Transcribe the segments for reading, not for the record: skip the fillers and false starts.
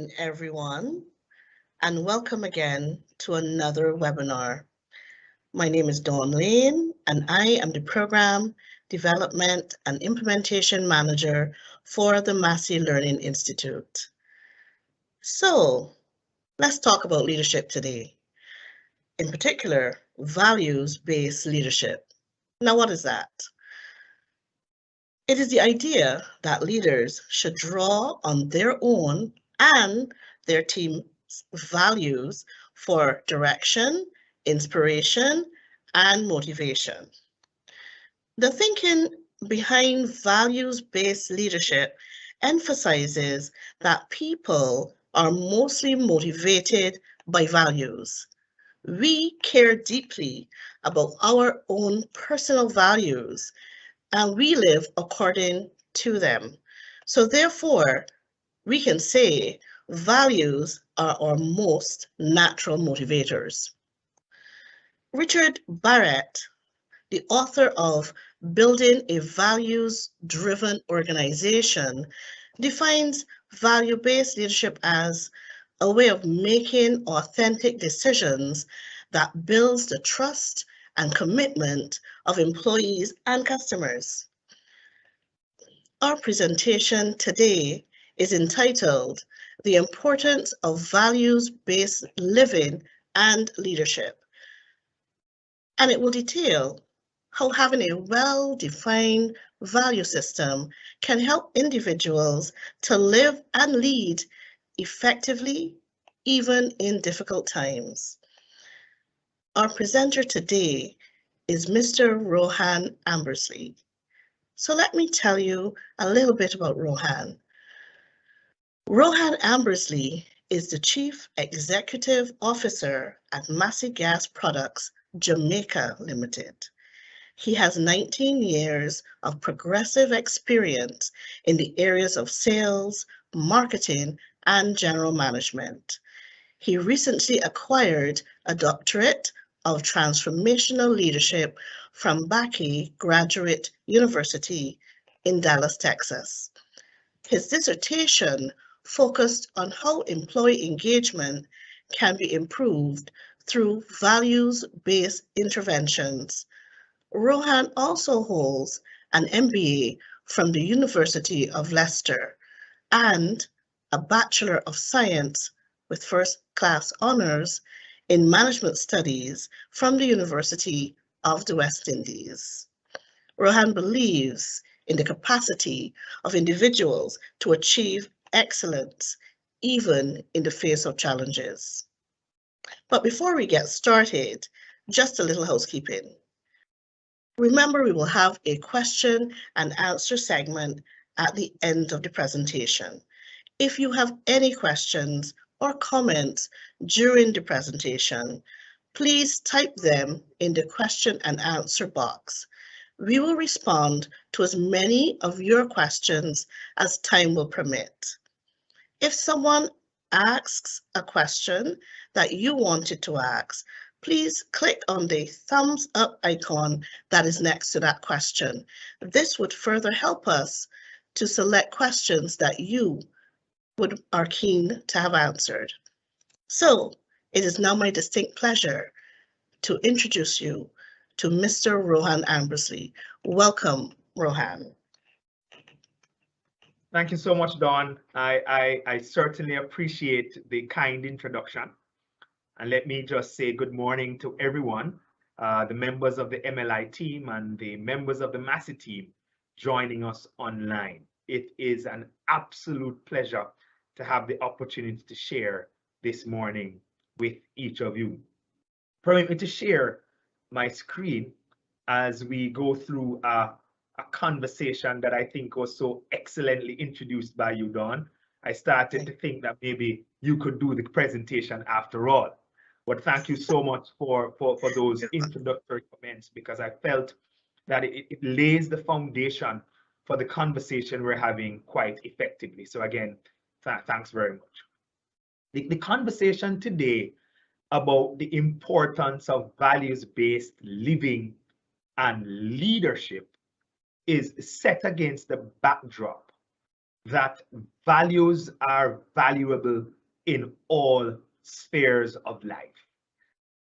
morning, everyone, and welcome again to another webinar. My name is Dawn Lane, and I am the Program Development and Implementation Manager for the Massy Learning Institute. So, let's talk about leadership today. In particular, values-based leadership. Now, what is that? It is the idea that leaders should draw on their own and their team's values for direction, inspiration, and motivation. The thinking behind values-based leadership emphasizes that people are mostly motivated by values. We care deeply about our own personal values and we live according to them. So therefore, we can say values are our most natural motivators. Richard Barrett, the author of Building a Values-Driven Organization, defines value-based leadership as a way of making authentic decisions that builds the trust and commitment of employees and customers. Our presentation today is entitled The Importance of Values-Based Living and Leadership, and it will detail how having a well-defined value system can help individuals to live and lead effectively, even in difficult times. Our presenter today is Mr. Rohan Ambersley. So let me tell you a little bit about Rohan. Rohan Ambersley is the Chief Executive Officer at Massy Gas Products, Jamaica Limited. He has 19 years of progressive experience in the areas of sales, marketing, and general management. He recently acquired a doctorate of transformational leadership from Massy Graduate University in Dallas, Texas. His dissertation focused on how employee engagement can be improved through values-based interventions. Rohan also holds an MBA from the University of Leicester and a Bachelor of Science with first-class honors in Management Studies from the University of the West Indies. Rohan believes in the capacity of individuals to achieve excellence, even in the face of challenges. But before we get started, just a little housekeeping. Remember, we will have a question and answer segment at the end of the presentation. If you have any questions or comments during the presentation, please type them in the question and answer box. We will respond to as many of your questions as time will permit. If someone asks a question that you wanted to ask, please click on the thumbs up icon that is next to that question. This would further help us to select questions that you are keen to have answered. So it is now my distinct pleasure to introduce you to Mr. Rohan Ambersley. Welcome, Rohan. Thank you so much, Dawn. I certainly appreciate the kind introduction. And let me just say good morning to everyone, the members of the MLI team and the members of the Massy team joining us online. It is an absolute pleasure to have the opportunity to share this morning with each of you. Permit me to share my screen as we go through a conversation that I think was so excellently introduced by you, Dawn. I started to think that maybe you could do the presentation after all. But thank you so much for those introductory comments, because I felt that it lays the foundation for the conversation we're having quite effectively. So again, thanks very much. The conversation today about the importance of values-based living and leadership is set against the backdrop that values are valuable in all spheres of life.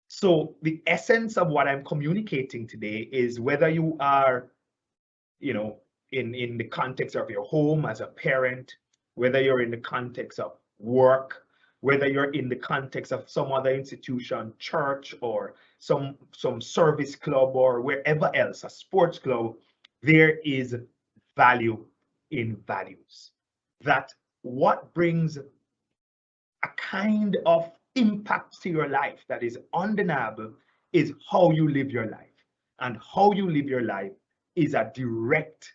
So the essence of what I'm communicating today is whether you are, in the context of your home as a parent, whether you're in the context of work, whether you're in the context of some other institution, church, or some service club, or wherever else, a sports club, there is value in values. That what brings a kind of impact to your life that is undeniable is how you live your life. And how you live your life is a direct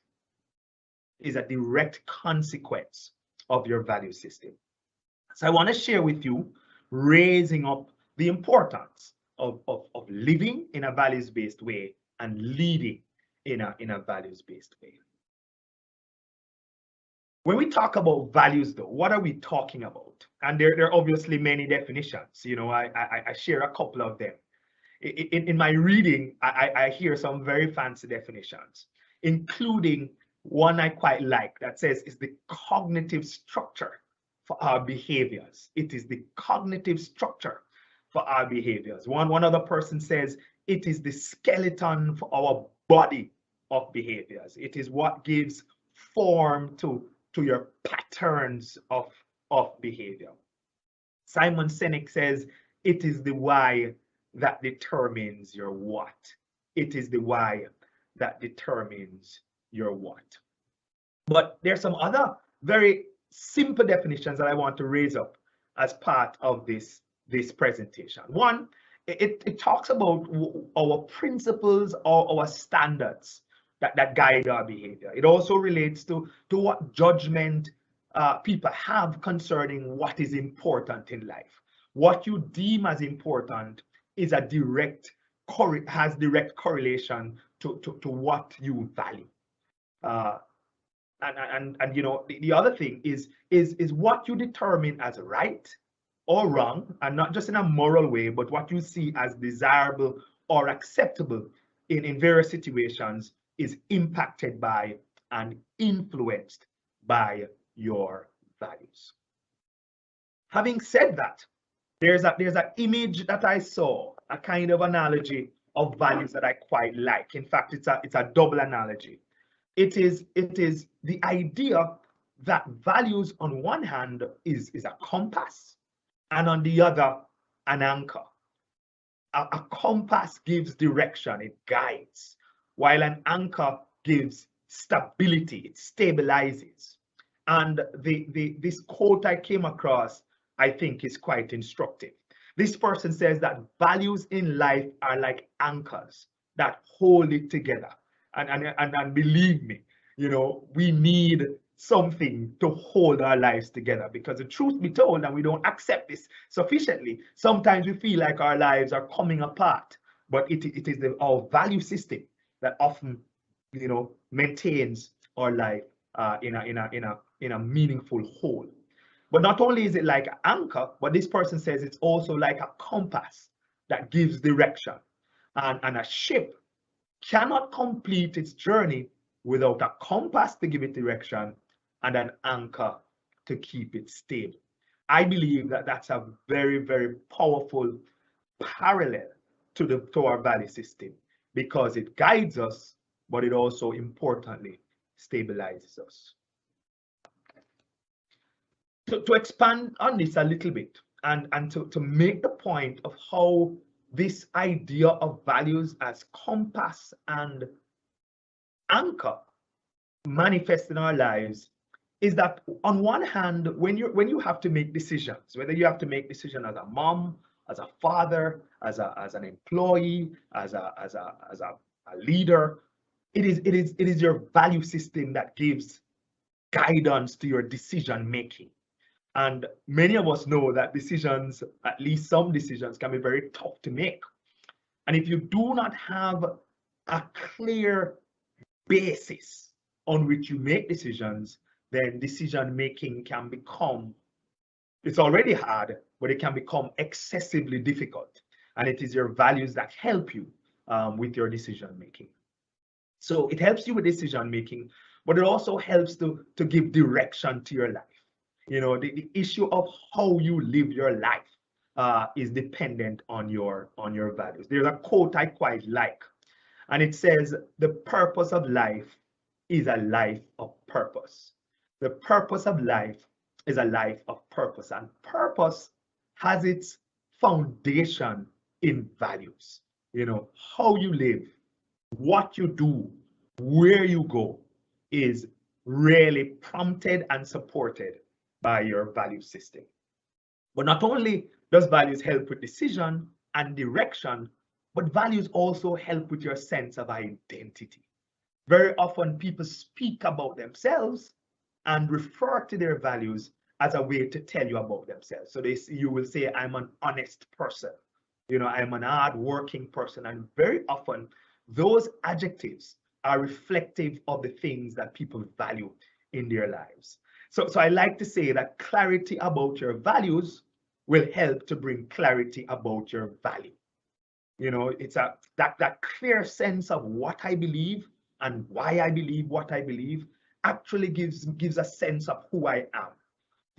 consequence of your value system. So I want to share with you raising up the importance of living in a values-based way and leading in a values-based way. When we talk about values, though, what are we talking about? And there are obviously many definitions. I share a couple of them. In my reading, I hear some very fancy definitions, including one I quite like that says it's the cognitive structure for our behaviors. It is the cognitive structure for our behaviors. One other person says it is the skeleton for our body of behaviors. It is what gives form to your patterns of behavior. Simon Sinek says it is the why that determines your what. It is the why that determines your what. But there's some other very simple definitions that I want to raise up as part of this presentation. One, it talks about our principles or our standards that guide our behavior. It also relates to what judgment people have concerning what is important in life. What you deem as important is has direct correlation to what you value. And the other thing is what you determine as right or wrong, and not just in a moral way, but what you see as desirable or acceptable in various situations is impacted by and influenced by your values. Having said that, there's an image that I saw, a kind of analogy of values that I quite like. In fact, it's a double analogy. It is the idea that values on one hand is a compass, and on the other an anchor. A compass gives direction, it guides, while an anchor gives stability, it stabilizes. And this quote I came across, I think, is quite instructive. This person says that values in life are like anchors that hold it together. And believe me, we need something to hold our lives together, because the truth be told, and we don't accept this sufficiently, sometimes we feel like our lives are coming apart, but it is our value system that often maintains our life in a meaningful whole. But not only is it like an anchor, but this person says it's also like a compass that gives direction. And a ship cannot complete its journey without a compass to give it direction and an anchor to keep it stable. I believe that that's a very, very powerful parallel to our value system, because it guides us, but it also importantly stabilizes us. To expand on this a little bit, and to make the point of how this idea of values as compass and anchor manifest in our lives, is that on one hand, when you have to make decisions, whether you have to make decisions as a mom, as a father, as an employee, as a leader, it is your value system that gives guidance to your decision making. And many of us know that decisions, at least some decisions, can be very tough to make. And if you do not have a clear basis on which you make decisions, then decision making can become, it's already hard, but it can become excessively difficult. And it is your values that help you with your decision making. So it helps you with decision making, but it also helps to give direction to your life. The issue of how you live your life is dependent on your values. There's a quote I quite like, and it says, "The purpose of life is a life of purpose." The purpose of life is a life of purpose, and purpose has its foundation in values. How you live, what you do, where you go is really prompted and supported by your value system. But not only does values help with decision and direction, but values also help with your sense of identity. Very often people speak about themselves and refer to their values as a way to tell you about themselves. So you will say, "I'm an honest person. I'm an hard-working person." And very often those adjectives are reflective of the things that people value in their lives. So I like to say that clarity about your values will help to bring clarity about your value. It's that clear sense of what I believe and why I believe what I believe actually gives a sense of who I am.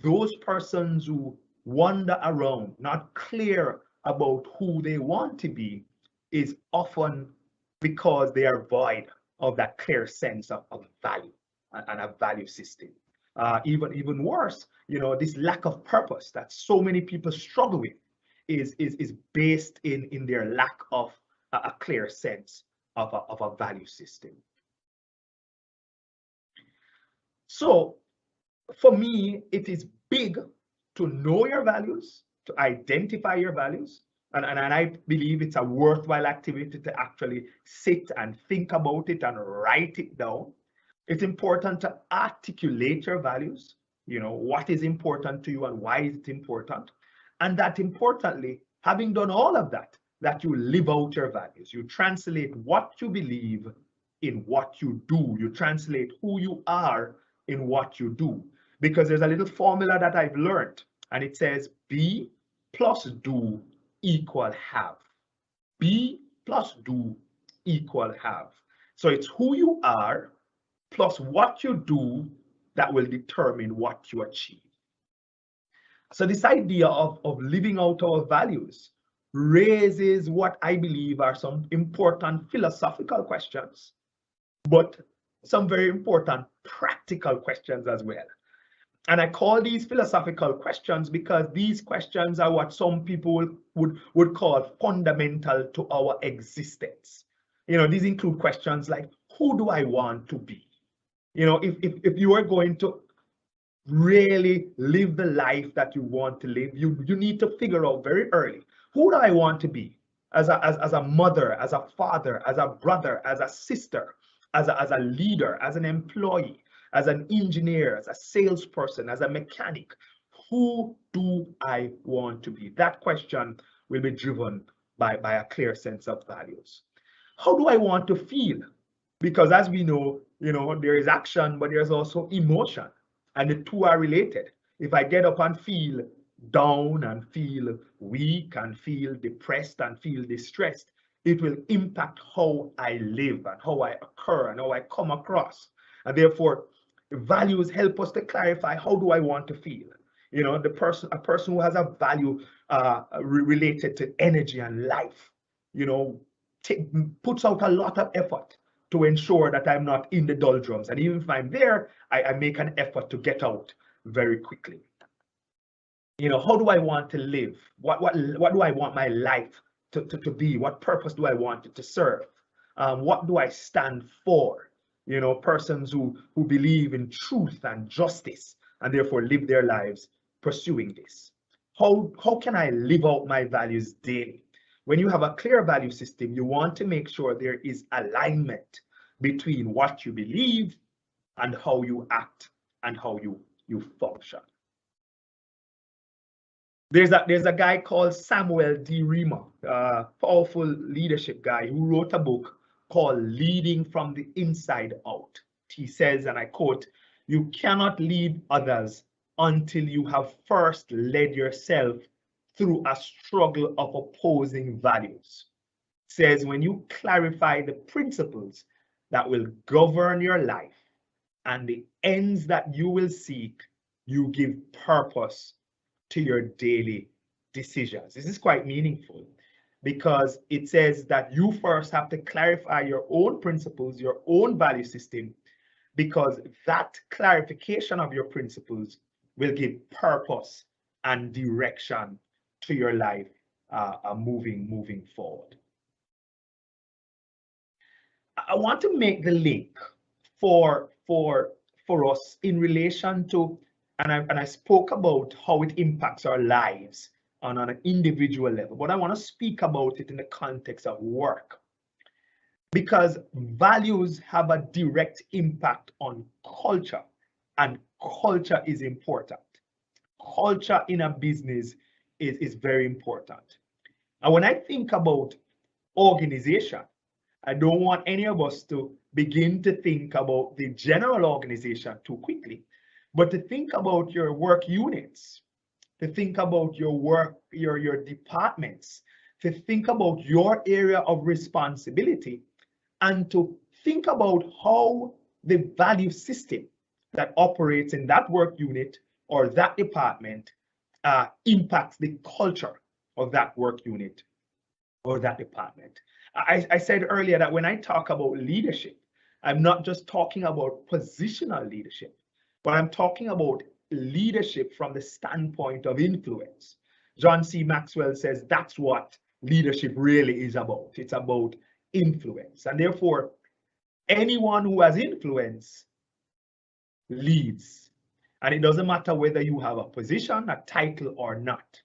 Those persons who wander around, not clear about who they want to be, is often because they are void of that clear sense of value and a value system. Even worse, this lack of purpose that so many people struggle with is based in their lack of a clear sense of a value system. So for me, it is big to know your values, to identify your values. And I believe it's a worthwhile activity to actually sit and think about it and write it down. It's important to articulate your values, what is important to you and why is it important. And that importantly, having done all of that, that you live out your values. You translate what you believe in what you do. You translate who you are in what you do. Because there's a little formula that I've learned, and it says be plus do equal have. Be plus do equal have. So it's who you are plus what you do that will determine what you achieve. So this idea of living out our values raises what I believe are some important philosophical questions, but some very important practical questions as well. And I call these philosophical questions because these questions are what some people would call fundamental to our existence. These include questions like, who do I want to be? If you are going to really live the life that you want to live, you need to figure out very early, who do I want to be as a mother, as a father, as a brother, as a sister, as a leader, as an employee, as an engineer, as a salesperson, as a mechanic. Who do I want to be? That question will be driven by a clear sense of values. How do I want to feel? Because as we know, there is action, but there's also emotion, and the two are related. If I get up and feel down and feel weak and feel depressed and feel distressed, it will impact how I live and how I occur and how I come across. And therefore, values help us to clarify, how do I want to feel? A person who has a value related to energy and life, puts out a lot of effort to ensure that I'm not in the doldrums. And even if I'm there, I make an effort to get out very quickly. How do I want to live? What do I want my life to be? What purpose do I want it to serve? What do I stand for? Persons who believe in truth and justice and therefore live their lives pursuing this. How can I live out my values daily? When you have a clear value system, you want to make sure there is alignment between what you believe and how you act and how you function. There's a guy called Samuel D. Riemer, a powerful leadership guy, who wrote a book called Leading from the Inside Out. He says, and I quote, "You cannot lead others until you have first led yourself through a struggle of opposing values." It says, when you clarify the principles that will govern your life and the ends that you will seek, you give purpose to your daily decisions. This is quite meaningful because it says that you first have to clarify your own principles, your own value system, because that clarification of your principles will give purpose and direction to your life moving forward. I want to make the link for us in relation to, and I spoke about how it impacts our lives on an individual level, but I want to speak about it in the context of work, because values have a direct impact on culture, and culture is important. Culture in a business is very important. And when I think about organization, I don't want any of us to begin to think about the general organization too quickly, but to think about your work units, to think about your work, your departments, to think about your area of responsibility, and to think about how the value system that operates in that work unit or that department impacts the culture of that work unit or that department. I said earlier that when I talk about leadership, I'm not just talking about positional leadership, but I'm talking about leadership from the standpoint of influence. John C. Maxwell says that's what leadership really is about. It's about influence. And therefore, anyone who has influence leads. And it doesn't matter whether you have a position, a title, or not.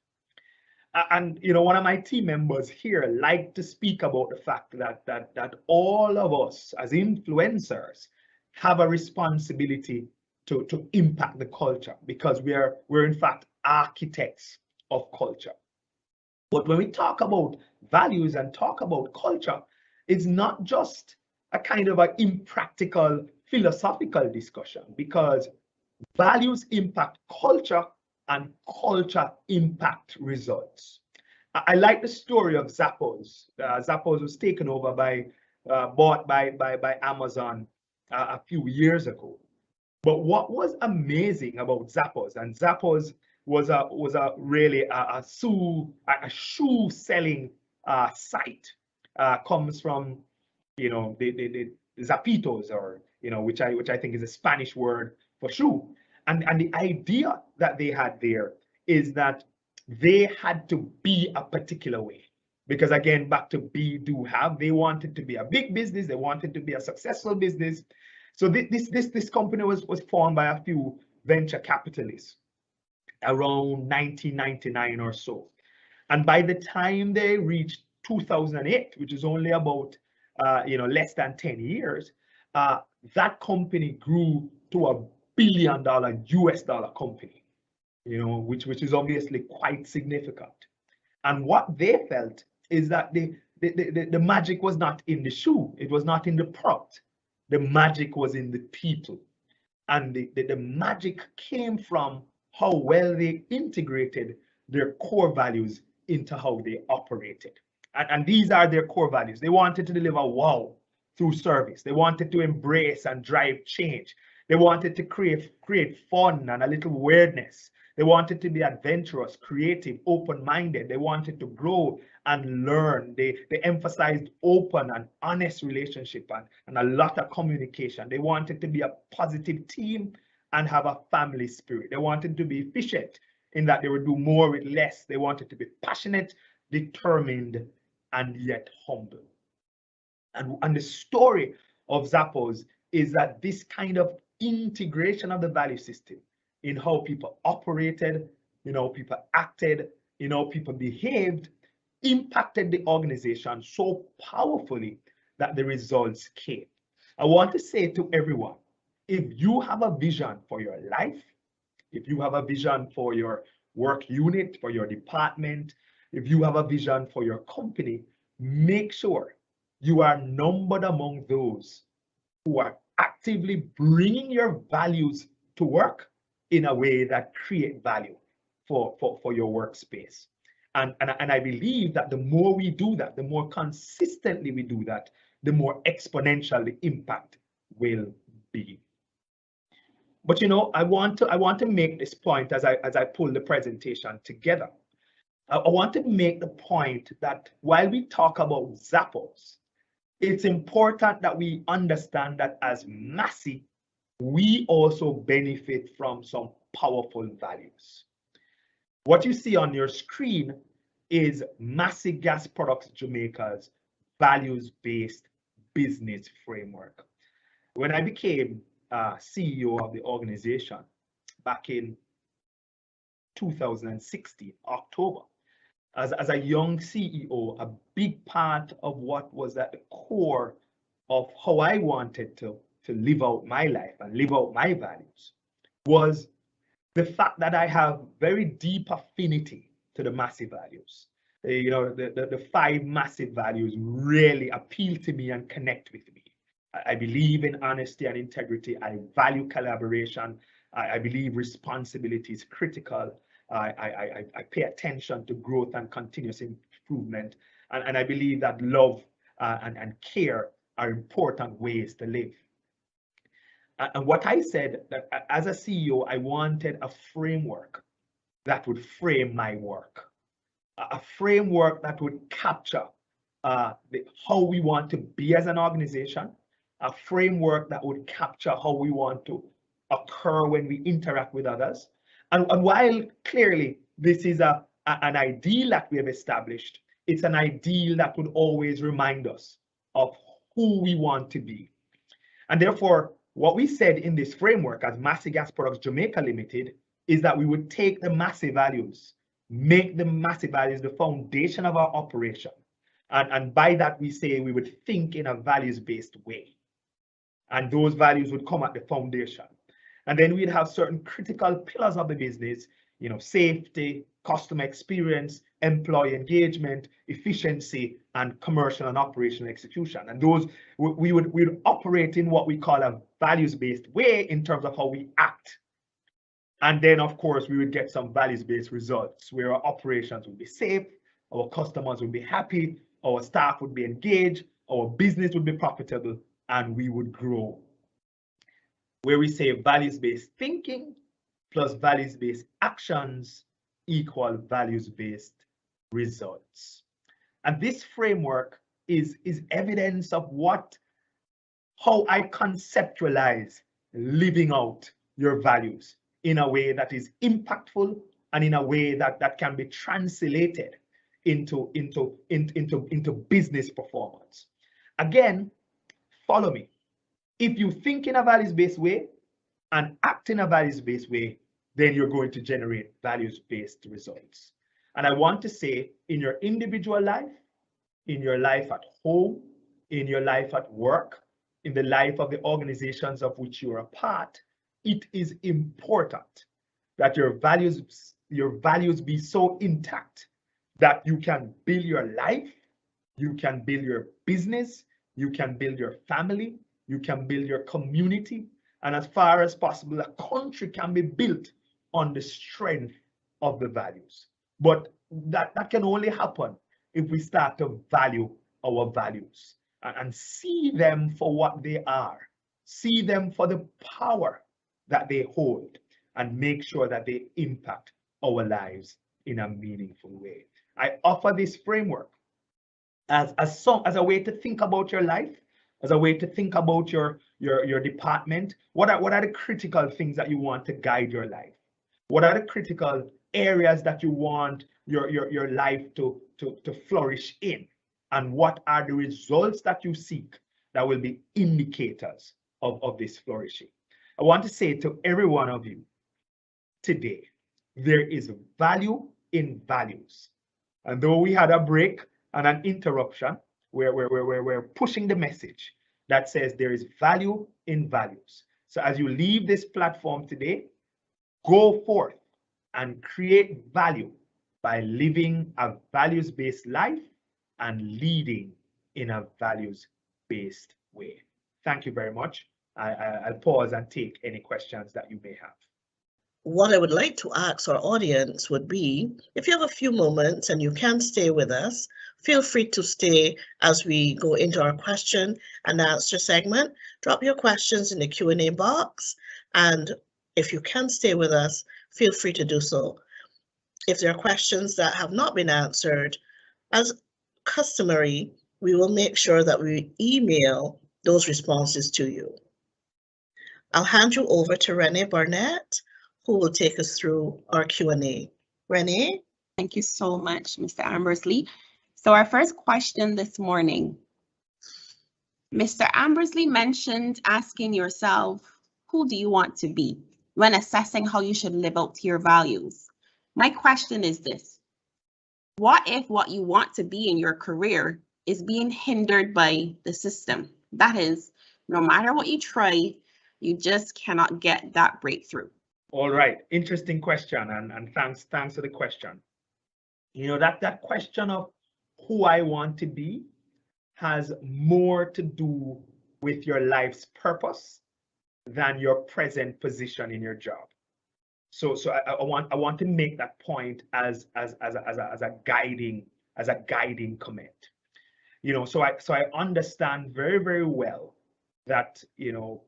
And one of my team members here like to speak about the fact that all of us as influencers have a responsibility to impact the culture, because we're in fact architects of culture. But when we talk about values and talk about culture, it's not just a kind of an impractical philosophical discussion, because values impact culture and culture impact results. I like the story of Zappos. Zappos was taken over bought by Amazon a few years ago. But what was amazing about Zappos, and Zappos was really a shoe selling site, comes from the Zapitos, or which I think is a Spanish word for shoe. And the idea that they had there is that they had to be a particular way, because again, back to be, do, have, they wanted to be a big business, they wanted to be a successful business. So this company was formed by a few venture capitalists around 1999 or so. And by the time they reached 2008, which is only about less than 10 years, that company grew to $1 billion US dollar company, which is obviously quite significant. And what they felt is that the magic was not in the shoe, it was not in the product. The magic was in the people. And the magic came from how well they integrated their core values into how they operated. And these are their core values. They wanted to deliver wow through service. They wanted to embrace and drive change. They wanted to create fun and a little weirdness. They wanted to be adventurous, creative, open-minded. They wanted to grow and learn. They emphasized open and honest relationship and a lot of communication. They wanted to be a positive team and have a family spirit. They wanted to be efficient in that they would do more with less. They wanted to be passionate, determined, and yet humble. And the story of Zappos is that this kind of integration of the value system in how people operated, people acted, people behaved, impacted the organization so powerfully that the results came. I want to say to everyone, if you have a vision for your life, if you have a vision for your work unit, for your department, if you have a vision for your company, make sure you are numbered among those who are actively bringing your values to work in a way that create value for your workspace. And I believe that the more we do that, the more consistently we do that, the more exponential the impact will be. But you know, I want to make this point as I pull the presentation together. I want to make the point that while we talk about Zappos, it's important that we understand that as Massy, we also benefit from some powerful values. What you see on your screen is Massy Gas Products Jamaica's values-based business framework. When I became CEO of the organization back in 2016, October, as a young CEO, a big part of what was at the core of how I wanted to live out my life and live out my values was the fact that I have very deep affinity to the Massy values. You know, the 5 massive values really appeal to me and connect with me. I believe in honesty and integrity. I value collaboration. I believe responsibility is critical. I pay attention to growth and continuous improvement. And I believe that love and care are important ways to live. And what I said, that as a CEO, I wanted a framework that would frame my work, a framework that would capture how we want to be as an organization, a framework that would capture how we want to occur when we interact with others. And while clearly this is an ideal that we have established, it's an ideal that would always remind us of who we want to be. And therefore, what we said in this framework as Massy Gas Products Jamaica Limited is that we would take the Massy values, make the Massy values the foundation of our operation. And by that, we say we would think in a values-based way. And those values would come at the foundation. And then we'd have certain critical pillars of the business, you know, safety, customer experience, employee engagement, efficiency, and commercial and operational execution. And those we would operate in what we call a values-based way in terms of how we act. And then, of course, we would get some values-based results where our operations would be safe, our customers would be happy, our staff would be engaged, our business would be profitable, and we would grow. Where we say values-based thinking plus values-based actions equal values-based results. And this framework is evidence of how I conceptualize living out your values in a way that is impactful and in a way that can be translated into business performance. Again, follow me. If you think in a values-based way and act in a values-based way, then you're going to generate values-based results. And I want to say, in your individual life, in your life at home, in your life at work, in the life of the organizations of which you are a part, it is important that your values be so intact that you can build your life, you can build your business, you can build your family, you can build your community, and as far as possible, a country can be built on the strength of the values. But that can only happen if we start to value our values and see them for what they are, see them for the power that they hold, and make sure that they impact our lives in a meaningful way. I offer this framework as a way to think about your life, as a way to think about your department. What are the critical things that you want to guide your life? What are the critical areas that you want your life to flourish in? And what are the results that you seek that will be indicators of this flourishing? I want to say to every one of you today, there is value in values. And though we had a break and an interruption, we're pushing the message that says there is value in values. So as you leave this platform today, go forth and create value by living a values-based life and leading in a values-based way. Thank you very much. I'll pause and take any questions that you may have. What I would like to ask our audience would be, if you have a few moments and you can stay with us, feel free to stay as we go into our question and answer segment. Drop your questions in the Q&A box, and If you can stay with us, feel free to do so. If there are questions that have not been answered, as customary, we will make sure that we email those responses to you. I'll hand you over to Renee Barnett, who will take us through our Q&A. Renee? Thank you so much, Mr. Ambersley. So our first question this morning, Mr. Ambersley mentioned asking yourself, who do you want to be when assessing how you should live out your values? My question is this: what if what you want to be in your career is being hindered by the system? That is, no matter what you try, you just cannot get that breakthrough. All right, interesting question, and thanks for the question. You know, that question of who I want to be has more to do with your life's purpose than your present position in your job. So I want to make that point as a guiding comment. You know, so I understand very well that, you know,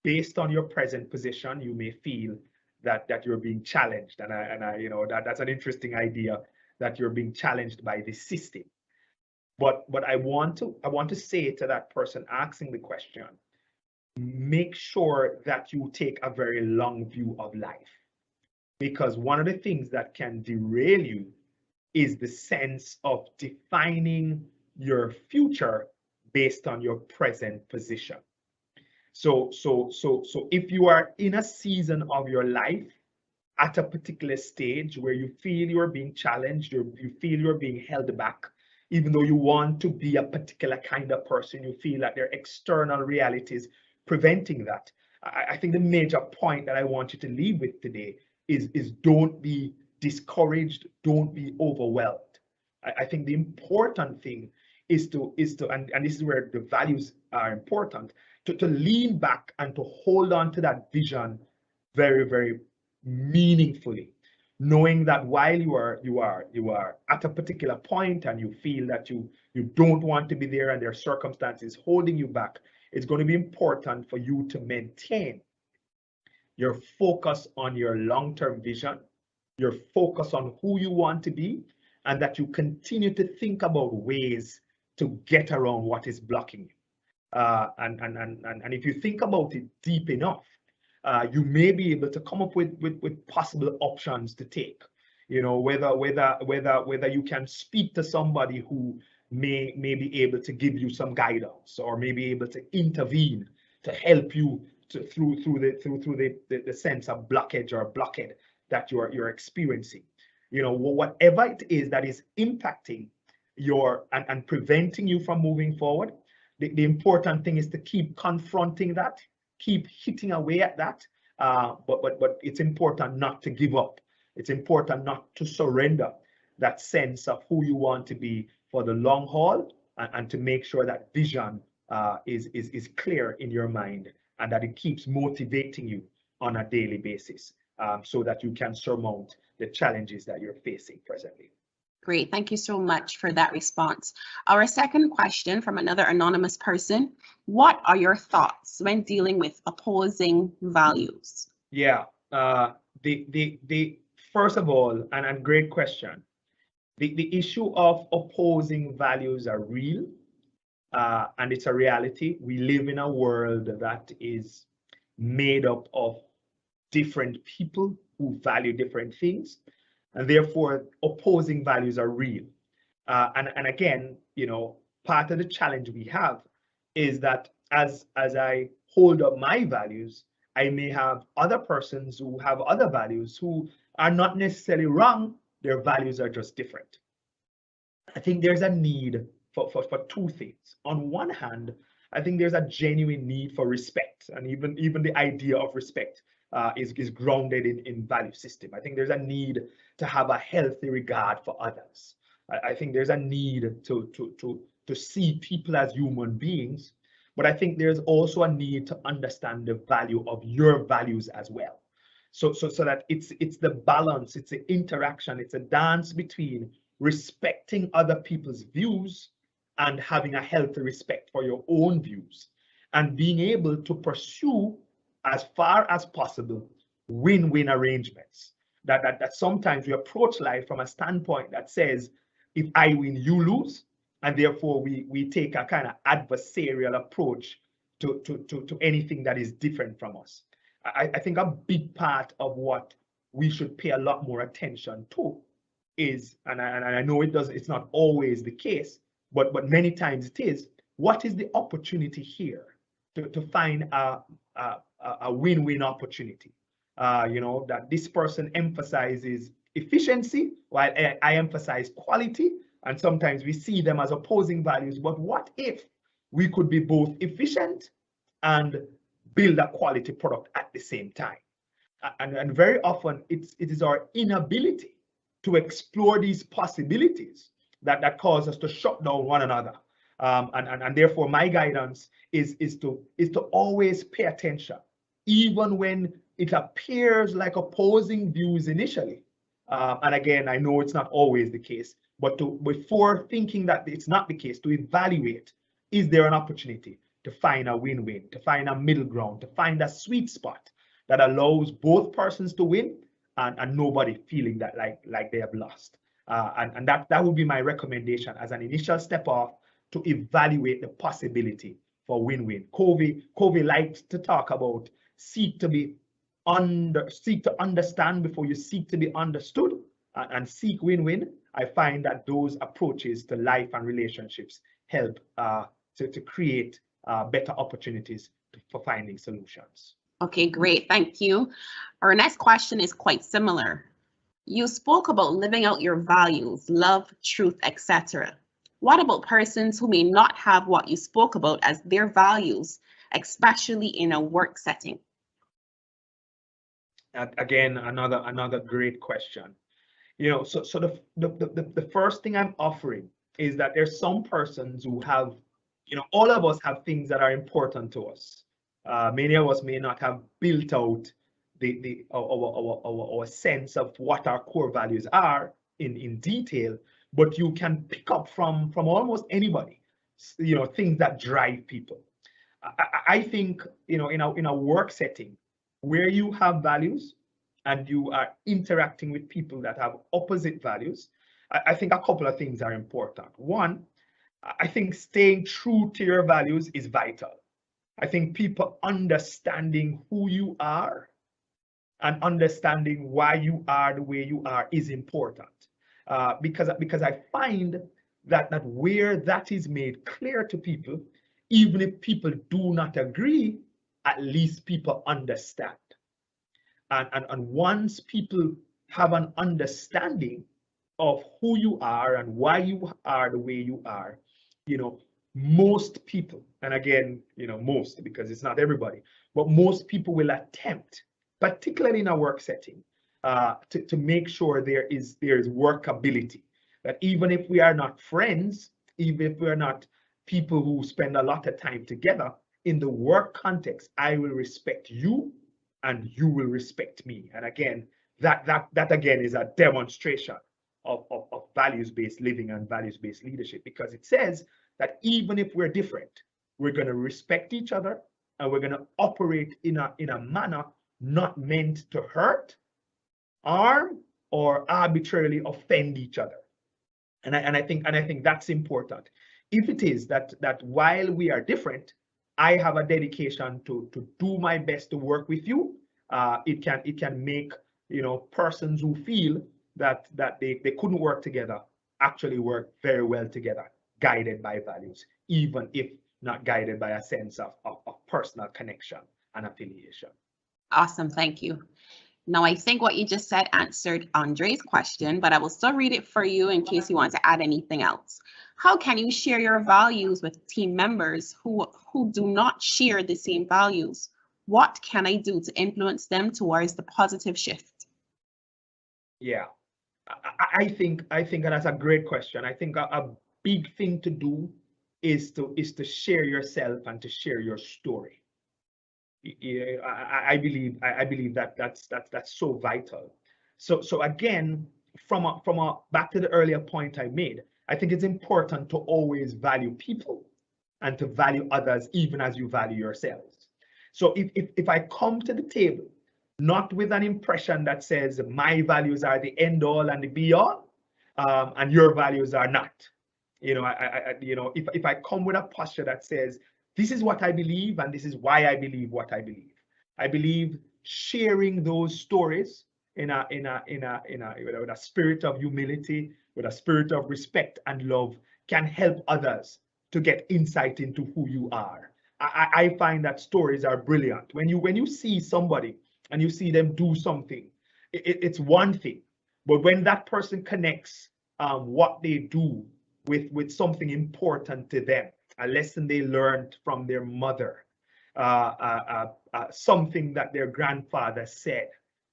based on your present position, you may feel that you're being challenged, and I you know, that's an interesting idea, that you're being challenged by the system. But I want to say to that person asking the question, make sure that you take a very long view of life, because one of the things that can derail you is the sense of defining your future based on your present position. So if you are in a season of your life at a particular stage where you feel you're being challenged, or you feel you're being held back, even though you want to be a particular kind of person, you feel that there are external realities preventing that. I think the major point that I want you to leave with today is don't be discouraged, don't be overwhelmed. I think the important thing is to and this is where the values are important, to lean back and to hold on to that vision very meaningfully, knowing that while you are at a particular point and you feel that you don't want to be there and there are circumstances holding you back, it's going to be important for you to maintain your focus on your long-term vision, your focus on who you want to be, and that you continue to think about ways to get around what is blocking you. And if you think about it deep enough, you may be able to come up with possible options to take. You know, whether you can speak to somebody who may be able to give you some guidance, or may be able to intervene to help you through the sense of blockage or blockade that you're experiencing. You know, whatever it is that is impacting your and preventing you from moving forward, the important thing is to keep confronting that, keep hitting away at that. But it's important not to give up. It's important not to surrender that sense of who you want to be for the long haul, and to make sure that vision is clear in your mind, and that it keeps motivating you on a daily basis, so that you can surmount the challenges that you're facing presently. Great, thank you so much for that response. Our second question from another anonymous person: what are your thoughts when dealing with opposing values? Yeah, the first of all, and great question. The issue of opposing values are real, and it's a reality. We live in a world that is made up of different people who value different things, and therefore opposing values are real. And again, you know, part of the challenge we have is that as I hold up my values, I may have other persons who have other values who are not necessarily wrong. Their values are just different. I think there's a need for two things. On one hand, I think there's a genuine need for respect, and even the idea of respect is grounded in value system. I think there's a need to have a healthy regard for others. I think there's a need to see people as human beings, but I think there's also a need to understand the value of your values as well. So that it's the balance, it's the interaction, it's a dance between respecting other people's views and having a healthy respect for your own views, and being able to pursue as far as possible win-win arrangements. That sometimes we approach life from a standpoint that says, if I win, you lose, and therefore we take a kind of adversarial approach to anything that is different from us. I think a big part of what we should pay a lot more attention to is, and I know it's not always the case, but many times it is, what is the opportunity here to find a win-win opportunity? That this person emphasizes efficiency while I emphasize quality, and sometimes we see them as opposing values. But what if we could be both efficient and build a quality product at the same time? And very often it is our inability to explore these possibilities that cause us to shut down one another. And therefore my guidance is to always pay attention, even when it appears like opposing views initially. And again, I know it's not always the case, but before thinking that it's not the case, to evaluate, is there an opportunity to find a win-win, to find a middle ground, to find a sweet spot that allows both persons to win and nobody feeling that like they have lost. And that would be my recommendation as an initial step off, to evaluate the possibility for win-win. Covey likes to talk about seek to understand before you seek to be understood, and seek win-win. I find that those approaches to life and relationships help to create better opportunities for finding solutions. Okay, great. Thank you. Our next question is quite similar. You spoke about living out your values, love, truth, etc. What about persons who may not have what you spoke about as their values, especially in a work setting? Again, another great question. So the first thing I'm offering is that there's some persons who have, all of us have things that are important to us. Many of us may not have built out our sense of what our core values are in detail, but you can pick up from almost anybody, things that drive people. I think, in a work setting where you have values and you are interacting with people that have opposite values, I think a couple of things are important. One, I think staying true to your values is vital. I think people understanding who you are and understanding why you are the way you are is important. Because I find that where that is made clear to people, even if people do not agree, at least people understand. And once people have an understanding of who you are and why you are the way you are, most people, and again, most, because it's not everybody, but most people will attempt, particularly in a work setting, to make sure there is workability. That even if we are not friends, even if we are not people who spend a lot of time together, in the work context, I will respect you and you will respect me. And again, that again is a demonstration of values-based living and values-based leadership, because it says that even if we're different, we're going to respect each other and we're going to operate in a manner not meant to hurt, harm, or arbitrarily offend each other. And I think that's important. If it is that while we are different, I have a dedication to do my best to work with you, it can make persons who feel that they couldn't work together actually work very well together, guided by values, even if not guided by a sense of personal connection and affiliation. Awesome, thank you. Now, I think what you just said answered Andre's question, but I will still read it for you in case you want to add anything else. How can you share your values with team members who do not share the same values? What can I do to influence them towards the positive shift? Yeah, I think that's a great question. I think a big thing to do is to share yourself and to share your story. I believe that's so vital. So again, from a back to the earlier point I made, I think it's important to always value people and to value others even as you value yourselves. So if I come to the table not with an impression that says my values are the end all and the be all, and your values are not. You know, if I come with a posture that says, this is what I believe and this is why I believe what I believe. I believe sharing those stories with a spirit of humility, with a spirit of respect and love can help others to get insight into who you are. I find that stories are brilliant. When you see somebody and you see them do something, it's one thing. But when that person connects what they do with something important to them, a lesson they learned from their mother, something that their grandfather said,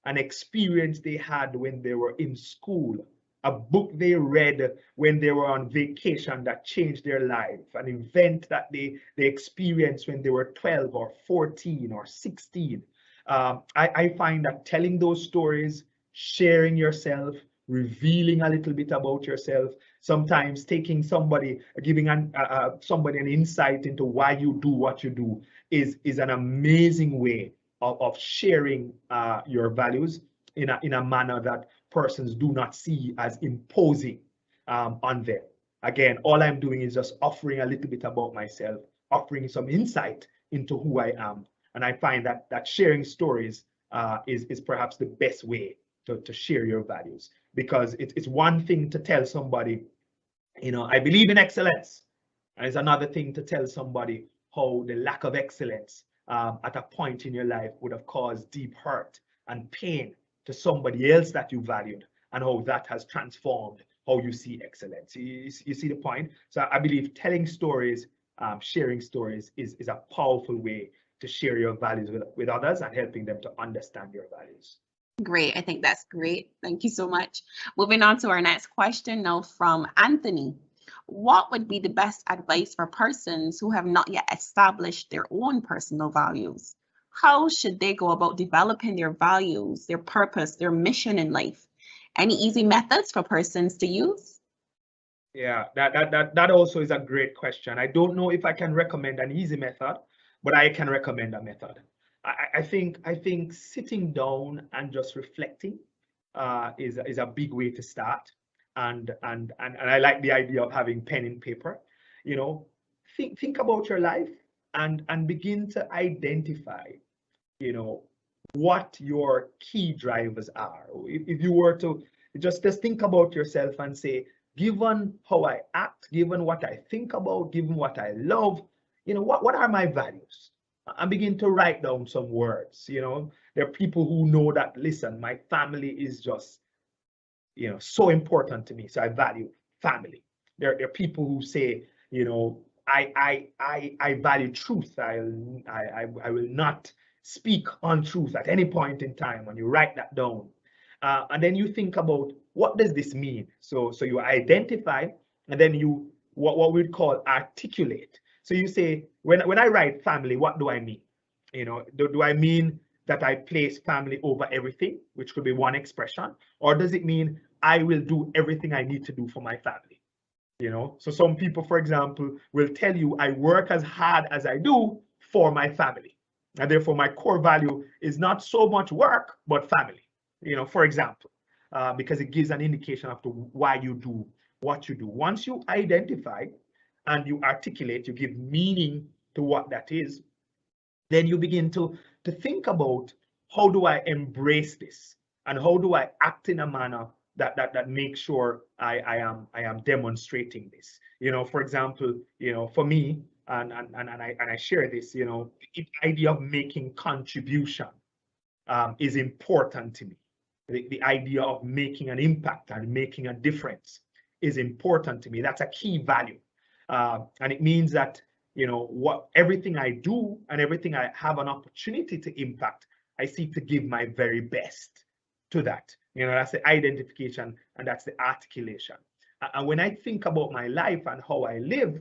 an experience they had when they were in school, a book they read when they were on vacation that changed their life, an event that they experienced when they were 12 or 14 or 16. I find that telling those stories, sharing yourself, revealing a little bit about yourself, sometimes taking somebody, giving somebody an insight into why you do what you do is an amazing way of sharing your values in a manner that persons do not see as imposing on them. Again, all I'm doing is just offering a little bit about myself, offering some insight into who I am. And I find that sharing stories is perhaps the best way to share your values, because it's one thing to tell somebody, you know, I believe in excellence. And it's another thing to tell somebody how the lack of excellence at a point in your life would have caused deep hurt and pain to somebody else that you valued, and how that has transformed how you see excellence. You see the point? So I believe telling stories, sharing stories is a powerful way to share your values with others and helping them to understand your values. Great. I think that's great. Thank you so much. Moving on to our next question now from Anthony. What would be the best advice for persons who have not yet established their own personal values? How should they go about developing their values, their purpose, their mission in life? Any easy methods for persons to use? Yeah, that also is a great question. I don't know if I can recommend an easy method, but I can recommend a method. I think sitting down and just reflecting is a big way to start. And I like the idea of having pen and paper. You know, think about your life and begin to identify, you know, what your key drivers are. If you were to just think about yourself and say, given how I act, given what I think about, given what I love, you know, what are my values? And begin to write down some words. You know, there are people who know that, listen, my family is just, you know, so important to me. So I value family. There are people who say, you know, I value truth. I will not speak untruth at any point in time. And you write that down. And then you think about, what does this mean? So you identify, and then you what we'd call articulate. So you say, when I write family, what do I mean? You know, do I mean that I place family over everything, which could be one expression, or does it mean I will do everything I need to do for my family? You know, so some people, for example, will tell you, I work as hard as I do for my family, and therefore my core value is not so much work, but family. You know, for example, because it gives an indication of why you do what you do. Once you identify and you articulate, you give meaning to what that is, then you begin to think about, how do I embrace this, and how do I act in a manner that makes sure I am demonstrating this. You know, for example, you know, for me, and I share this, you know, the idea of making contribution is important to me. The idea of making an impact and making a difference is important to me. That's a key value. And it means that, you know, everything I do and everything I have an opportunity to impact, I seek to give my very best to that. You know, that's the identification and that's the articulation. And when I think about my life and how I live,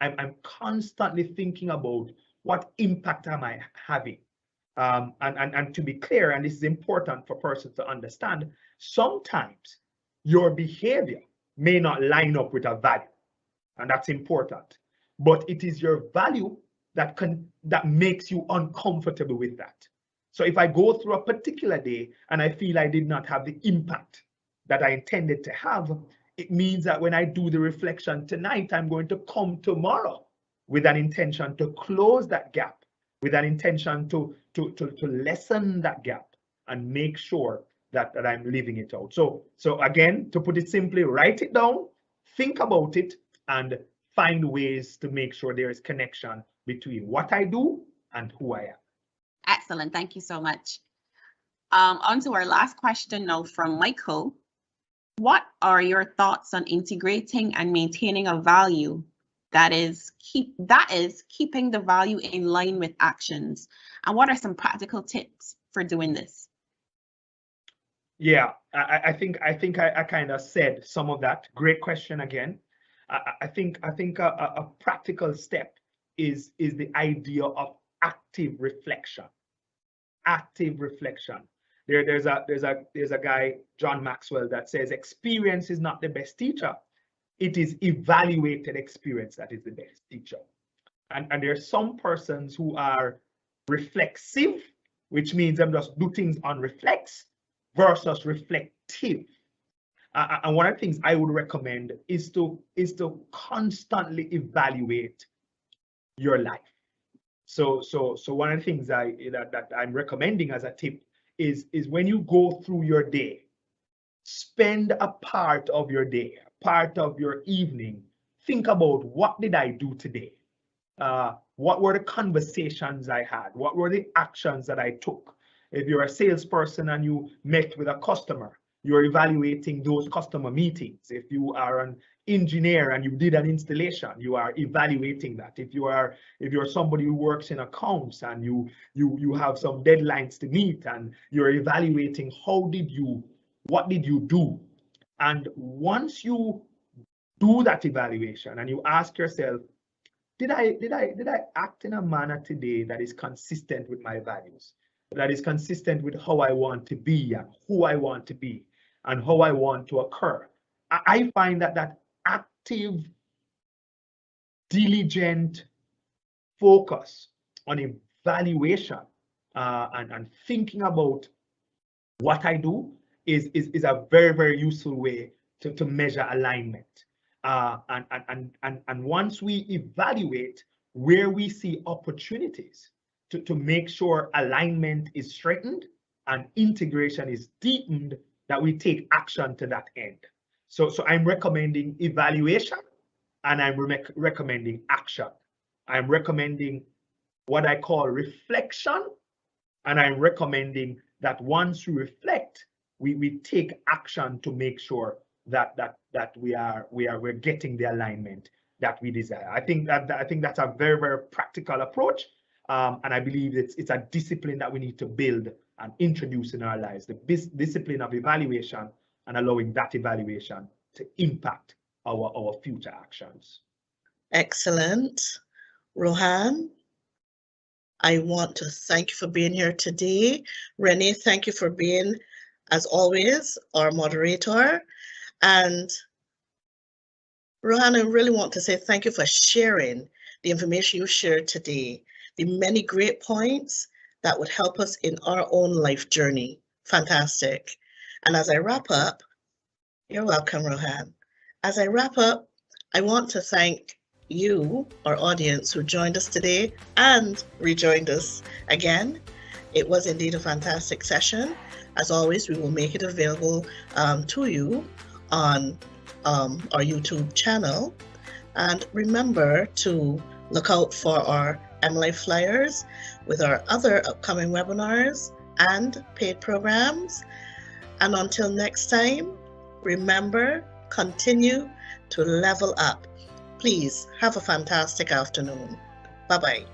I'm constantly thinking about, what impact am I having? And to be clear, and this is important for persons to understand, sometimes your behavior may not line up with a value, and that's important. But it is your value that makes you uncomfortable with that. So if I go through a particular day and I feel I did not have the impact that I intended to have, it means that when I do the reflection tonight, I'm going to come tomorrow with an intention to close that gap, with an intention to lessen that gap and make sure that I'm living it out. So again, to put it simply, write it down, think about it, and find ways to make sure there is connection between what I do and who I am. Excellent. Thank you so much. On to our last question now from Michael. What are your thoughts on integrating and maintaining a value that is keeping the value in line with actions? And what are some practical tips for doing this? Yeah, I think I kind of said some of that. Great question again. I think a practical step is the idea of active reflection. Active reflection. There's a guy, John Maxwell, that says experience is not the best teacher. It is evaluated experience that is the best teacher. And there are some persons who are reflexive, which means them just do things on reflex, versus reflective. And one of the things I would recommend is to constantly evaluate your life. So one of the things that I'm recommending as a tip is when you go through your day, spend a part of your day, a part of your evening, think about what did I do today? What were the conversations I had? What were the actions that I took? If you're a salesperson and you met with a customer, you're evaluating those customer meetings. If you are an engineer and you did an installation, you are evaluating that. If you're somebody who works in accounts and you have some deadlines to meet and you're evaluating what did you do? And once you do that evaluation and you ask yourself, did I act in a manner today that is consistent with my values, that is consistent with how I want to be and who I want to be and how I want to occur? I find that active, diligent focus on evaluation and thinking about what I do is a very, very useful way to measure alignment. And once we evaluate where we see opportunities to make sure alignment is strengthened and integration is deepened, that we take action to that end. So I'm recommending evaluation and I'm recommending action. I'm recommending what I call reflection, and I'm recommending that once we reflect, we take action to make sure that we're getting the alignment that we desire. I think that's a very, very practical approach, and I believe it's a discipline that we need to build and introduce in our lives, the discipline of evaluation and allowing that evaluation to impact our future actions. Excellent. Rohan, I want to thank you for being here today. Renee, thank you for being, as always, our moderator. And Rohan, I really want to say thank you for sharing the information you shared today, the many great points that would help us in our own life journey. Fantastic. And as I wrap up, you're welcome, Rohan. As I wrap up, I want to thank you, our audience, who joined us today and rejoined us again. It was indeed a fantastic session. As always, we will make it available to you on our YouTube channel. And remember to look out for our MLife flyers with our other upcoming webinars and paid programs. And until next time, remember, continue to level up. Please have a fantastic afternoon. Bye-bye.